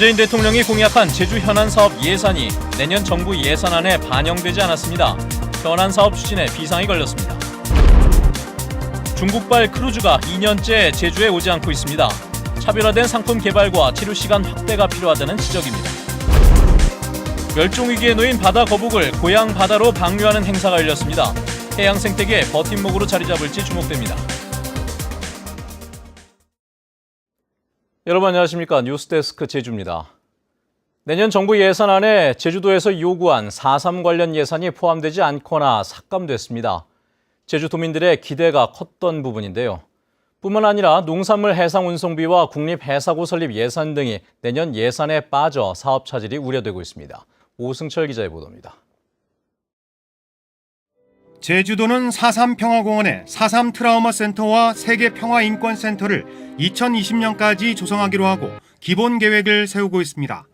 문재인 대통령이 공약한 제주 현안 사업 예산이 내년 정부 예산안에 반영되지 않았습니다. 현안 사업 추진에 비상이 걸렸습니다. 중국발 크루즈가 2년째 제주에 오지 않고 있습니다. 차별화된 상품 개발과 체류 시간 확대가 필요하다는 지적입니다. 멸종위기에 놓인 바다 거북을 고향 바다로 방류하는 행사가 열렸습니다. 해양 생태계의 버팀목으로 자리 잡을지 주목됩니다. 여러분 안녕하십니까? 뉴스데스크 제주입니다. 내년 정부 예산안에 제주도에서 요구한 4.3 관련 예산이 포함되지 않거나 삭감됐습니다. 제주도민들의 기대가 컸던 부분인데요. 뿐만 아니라 농산물 해상 운송비와 국립해사고 설립 예산 등이 내년 예산에 빠져 사업 차질이 우려되고 있습니다. 오승철 기자의 보도입니다. 제주도는 4.3 평화공원에 4.3 트라우마 센터와 세계 평화인권센터를 2020년까지 조성하기로 하고 기본 계획을 세우고 있습니다.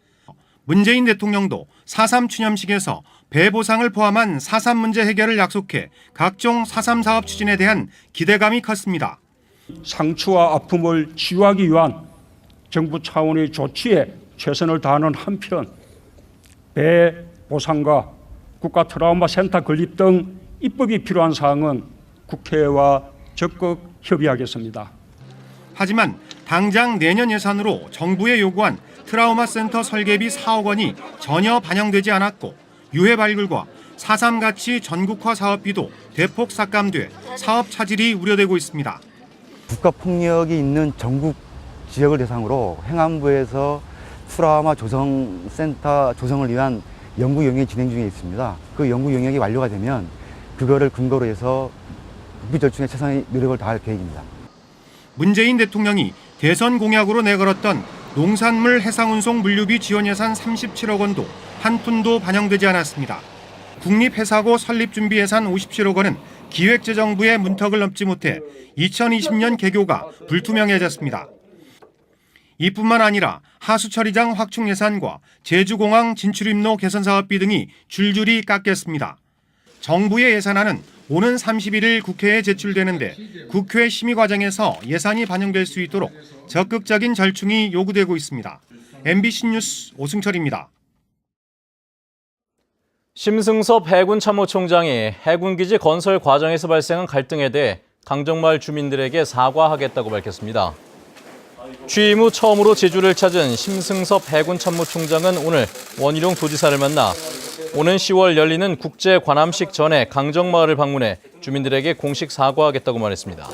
문재인 대통령도 4.3 추념식에서 배 보상을 포함한 4.3 문제 해결을 약속해 각종 4.3 사업 추진에 대한 기대감이 컸습니다. 상처와 아픔을 치유하기 위한 정부 차원의 조치에 최선을 다하는 한편 배 보상과 국가 트라우마 센터 건립 등 입법이 필요한 사항은 국회와 적극 협의하겠습니다. 하지만 당장 내년 예산으로 정부에 요구한 트라우마 센터 설계비 4억 원이 전혀 반영되지 않았고 유해 발굴과 4.3 가치 전국화 사업비도 대폭 삭감돼 사업 차질이 우려되고 있습니다. 국가폭력이 있는 전국 지역을 대상으로 행안부에서 트라우마 조성센터 조성을 위한 연구 영역이 진행 중에 있습니다. 그 연구 영역이 완료가 되면 그거를 근거로 해서 국비절충에 최선의 노력을 다할 계획입니다. 문재인 대통령이 대선 공약으로 내걸었던 농산물 해상운송 물류비 지원 예산 37억 원도 한 푼도 반영되지 않았습니다. 국립해사고 설립 준비 예산 57억 원은 기획재정부의 문턱을 넘지 못해 2020년 개교가 불투명해졌습니다. 이뿐만 아니라 하수처리장 확충 예산과 제주공항 진출입로 개선 사업비 등이 줄줄이 깎였습니다. 정부의 예산안은 오는 31일 국회에 제출되는데 국회 심의 과정에서 예산이 반영될 수 있도록 적극적인 절충이 요구되고 있습니다. MBC 뉴스 오승철입니다. 심승섭 해군 참모총장이 해군기지 건설 과정에서 발생한 갈등에 대해 강정마을 주민들에게 사과하겠다고 밝혔습니다. 취임 후 처음으로 제주를 찾은 심승섭 해군 참모총장은 오늘 원희룡 도지사를 만나 오는 10월 열리는 국제 관함식 전에 강정마을을 방문해 주민들에게 공식 사과하겠다고 말했습니다.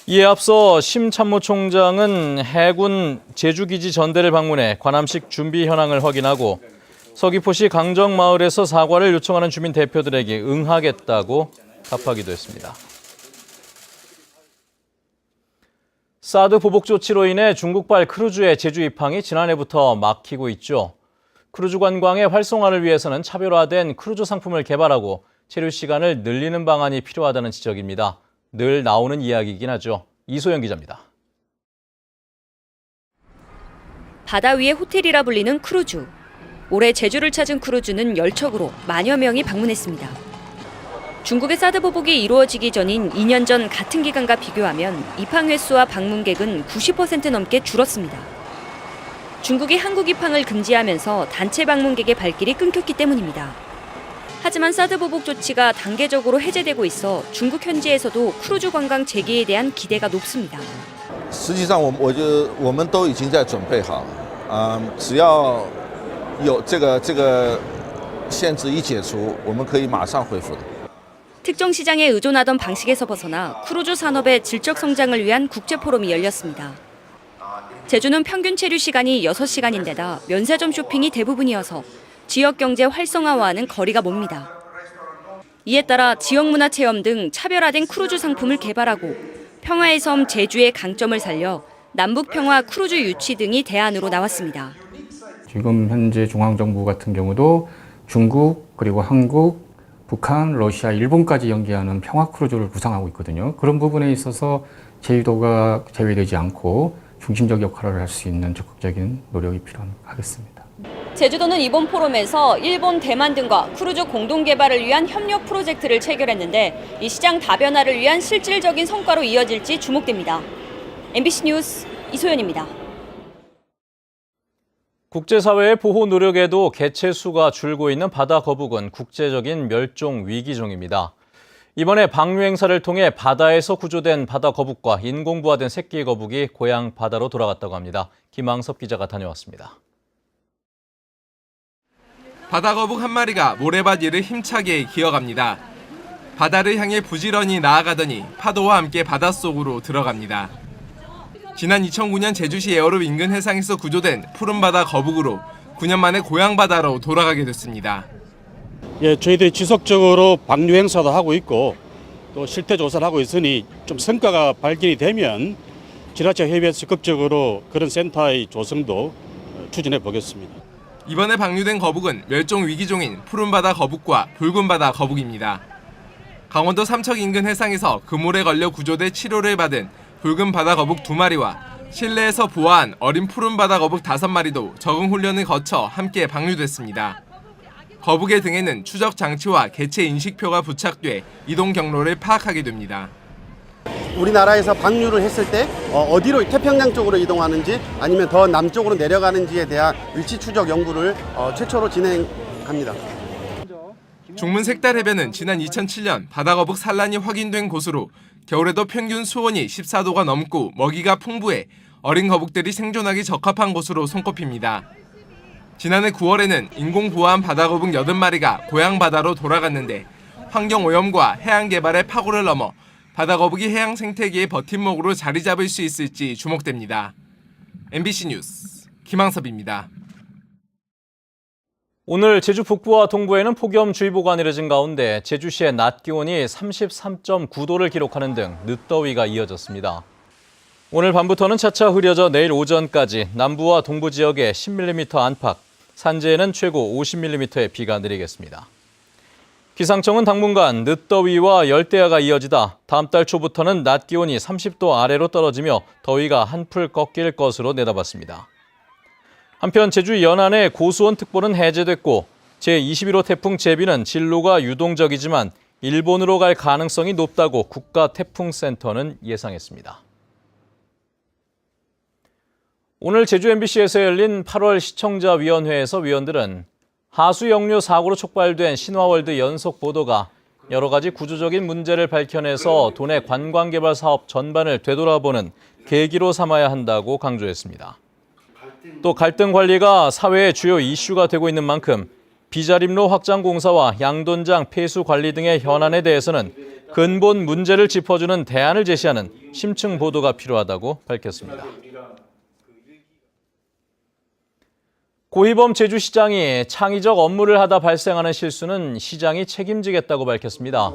이에 앞서 심 참모총장은 해군 제주기지 전대를 방문해 관함식 준비 현황을 확인하고 서귀포시 강정마을에서 사과를 요청하는 주민 대표들에게 응하겠다고 답하기도 했습니다. 사드 보복 조치로 인해 중국발 크루즈의 제주 입항이 지난해부터 막히고 있죠. 크루즈 관광의 활성화를 위해서는 차별화된 크루즈 상품을 개발하고 체류 시간을 늘리는 방안이 필요하다는 지적입니다. 늘 나오는 이야기이긴 하죠. 이소영 기자입니다. 바다 위의 호텔이라 불리는 크루즈. 올해 제주를 찾은 크루즈는 10척으로 만여 명이 방문했습니다. 중국의 사드 보복이 이루어지기 전인 2년 전 같은 기간과 비교하면 입항 횟수와 방문객은 90% 넘게 줄었습니다. 중국이 한국 입항을 금지하면서 단체 방문객의 발길이 끊겼기 때문입니다. 하지만 사드 보복 조치가 단계적으로 해제되고 있어 중국 현지에서도 크루즈 관광 재개에 대한 기대가 높습니다. 实际上我们都已经在准备好，只要有这个限制一解除，我们可以马上恢复的。 특정 시장에 의존하던 방식에서 벗어나 크루즈 산업의 질적 성장을 위한 국제 포럼이 열렸습니다. 제주는 평균 체류 시간이 6시간인데다 면세점 쇼핑이 대부분이어서 지역 경제 활성화와는 거리가 멉니다. 이에 따라 지역 문화 체험 등 차별화된 크루즈 상품을 개발하고 평화의 섬 제주의 강점을 살려 남북 평화 크루즈 유치 등이 대안으로 나왔습니다. 지금 현재 중앙정부 같은 경우도 중국 그리고 한국, 북한, 러시아, 일본까지 연계하는 평화 크루즈를 구상하고 있거든요. 그런 부분에 있어서 제주도가 제외되지 않고 중심적 역할을 할 수 있는 적극적인 노력이 필요하겠습니다. 제주도는 이번 포럼에서 일본, 대만 등과 크루즈 공동 개발을 위한 협력 프로젝트를 체결했는데 이 시장 다변화를 위한 실질적인 성과로 이어질지 주목됩니다. MBC 뉴스 이소연입니다. 국제사회의 보호 노력에도 개체 수가 줄고 있는 바다 거북은 국제적인 멸종 위기종입니다. 이번에 방류 행사를 통해 바다에서 구조된 바다 거북과 인공부화된 새끼 거북이 고향 바다로 돌아갔다고 합니다. 김항섭 기자가 다녀왔습니다. 바다 거북 한 마리가 모래밭 위를 힘차게 기어갑니다. 바다를 향해 부지런히 나아가더니 파도와 함께 바닷속으로 들어갑니다. 지난 2009년 제주시 에어룹 인근 해상에서 구조된 푸른바다 거북으로 9년 만에 고향 바다로 돌아가게 됐습니다. 예, 저희들이 지속적으로 방류 행사도 하고 있고 또 실태 조사를 하고 있으니 좀 성과가 발견이 되면 지라차 협의회에서 적극적으로 그런 센터의 조성도 추진해 보겠습니다. 이번에 방류된 거북은 멸종 위기종인 푸른바다 거북과 붉은바다 거북입니다. 강원도 삼척 인근 해상에서 그물에 걸려 구조돼 치료를 받은 붉은바다 거북 2마리와 실내에서 보아한 어린 푸른바다 거북 5마리도 적응 훈련을 거쳐 함께 방류됐습니다. 거북의 등에는 추적 장치와 개체 인식표가 부착돼 이동 경로를 파악하게 됩니다. 우리나라에서 방류를 했을 때 어디로 태평양 쪽으로 이동하는지 아니면 더 남쪽으로 내려가는지에 대한 위치 추적 연구를 최초로 진행합니다. 중문 색달해변은 지난 2007년 바다거북 산란이 확인된 곳으로 겨울에도 평균 수온이 14도가 넘고 먹이가 풍부해 어린 거북들이 생존하기 적합한 곳으로 손꼽힙니다. 지난해 9월에는 인공부화한 바다거북 80마리가 고향 바다로 돌아갔는데 환경오염과 해양개발의 파고를 넘어 바다거북이 해양 생태계의 버팀목으로 자리 잡을 수 있을지 주목됩니다. MBC 뉴스 김항섭입니다. 오늘 제주 북부와 동부에는 폭염주의보가 내려진 가운데 제주시의 낮 기온이 33.9도를 기록하는 등 늦더위가 이어졌습니다. 오늘 밤부터는 차차 흐려져 내일 오전까지 남부와 동부 지역에 10mm 안팎, 산지에는 최고 50mm의 비가 내리겠습니다. 기상청은 당분간 늦더위와 열대야가 이어지다 다음 달 초부터는 낮 기온이 30도 아래로 떨어지며 더위가 한풀 꺾일 것으로 내다봤습니다. 한편 제주 연안의 고수온특보는 해제됐고 제21호 태풍 제비는 진로가 유동적이지만 일본으로 갈 가능성이 높다고 국가태풍센터는 예상했습니다. 오늘 제주 MBC에서 열린 8월 시청자위원회에서 위원들은 하수 역류 사고로 촉발된 신화월드 연속 보도가 여러 가지 구조적인 문제를 밝혀내서 도내 관광개발 사업 전반을 되돌아보는 계기로 삼아야 한다고 강조했습니다. 또 갈등 관리가 사회의 주요 이슈가 되고 있는 만큼 비자림로 확장 공사와 양돈장 폐수 관리 등의 현안에 대해서는 근본 문제를 짚어주는 대안을 제시하는 심층 보도가 필요하다고 밝혔습니다. 고희범 제주시장이 창의적 업무를 하다 발생하는 실수는 시장이 책임지겠다고 밝혔습니다.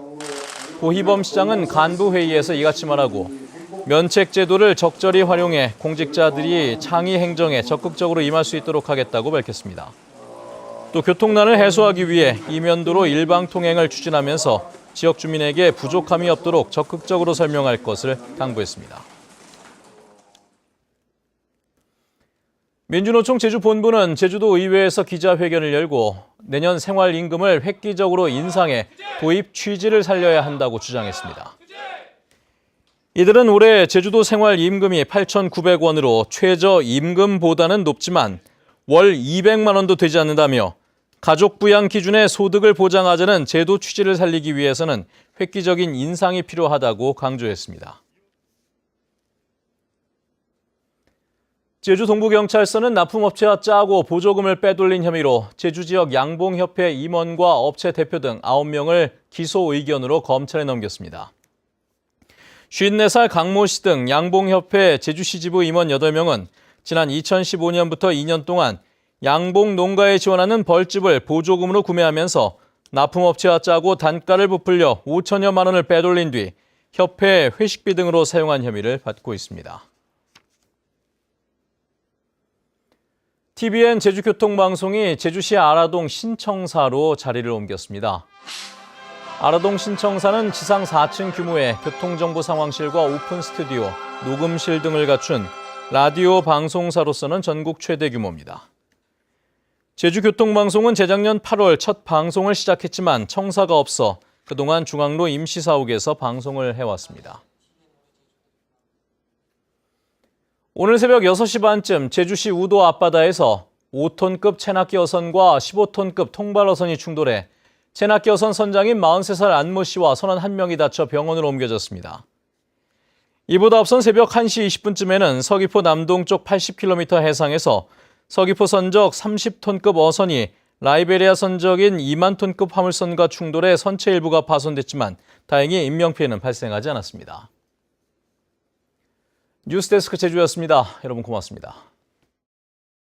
고희범 시장은 간부회의에서 이같이 말하고 면책 제도를 적절히 활용해 공직자들이 창의 행정에 적극적으로 임할 수 있도록 하겠다고 밝혔습니다. 또 교통난을 해소하기 위해 이면도로 일방통행을 추진하면서 지역 주민에게 부족함이 없도록 적극적으로 설명할 것을 당부했습니다. 민주노총 제주본부는 제주도 의회에서 기자회견을 열고 내년 생활임금을 획기적으로 인상해 도입 취지를 살려야 한다고 주장했습니다. 이들은 올해 제주도 생활임금이 8,900원으로 최저임금보다는 높지만 월 200만 원도 되지 않는다며 가족 부양 기준의 소득을 보장하자는 제도 취지를 살리기 위해서는 획기적인 인상이 필요하다고 강조했습니다. 제주 동부경찰서는 납품업체와 짜고 보조금을 빼돌린 혐의로 제주 지역 양봉협회 임원과 업체 대표 등 9명을 기소 의견으로 검찰에 넘겼습니다. 54살 강모 씨 등 양봉협회 제주시 지부 임원 8명은 지난 2015년부터 2년 동안 양봉 농가에 지원하는 벌집을 보조금으로 구매하면서 납품업체와 짜고 단가를 부풀려 5천여만 원을 빼돌린 뒤 협회 회식비 등으로 사용한 혐의를 받고 있습니다. TVN 제주교통방송이 제주시 아라동 신청사로 자리를 옮겼습니다. 아라동 신청사는 지상 4층 규모의 교통정보 상황실과 오픈 스튜디오, 녹음실 등을 갖춘 라디오 방송사로서는 전국 최대 규모입니다. 제주교통방송은 재작년 8월 첫 방송을 시작했지만 청사가 없어 그동안 중앙로 임시사옥에서 방송을 해왔습니다. 오늘 새벽 6시 반쯤 제주시 우도 앞바다에서 5톤급 체납기 어선과 15톤급 통발 어선이 충돌해 체납기 어선 선장인 43살 안모 씨와 선원 1명이 다쳐 병원으로 옮겨졌습니다. 이보다 앞선 새벽 1시 20분쯤에는 서귀포 남동쪽 80km 해상에서 서귀포 선적 30톤급 어선이 라이베리아 선적인 2만 톤급 화물선과 충돌해 선체 일부가 파손됐지만 다행히 인명피해는 발생하지 않았습니다. 뉴스데스크 제주였습니다. 여러분 고맙습니다.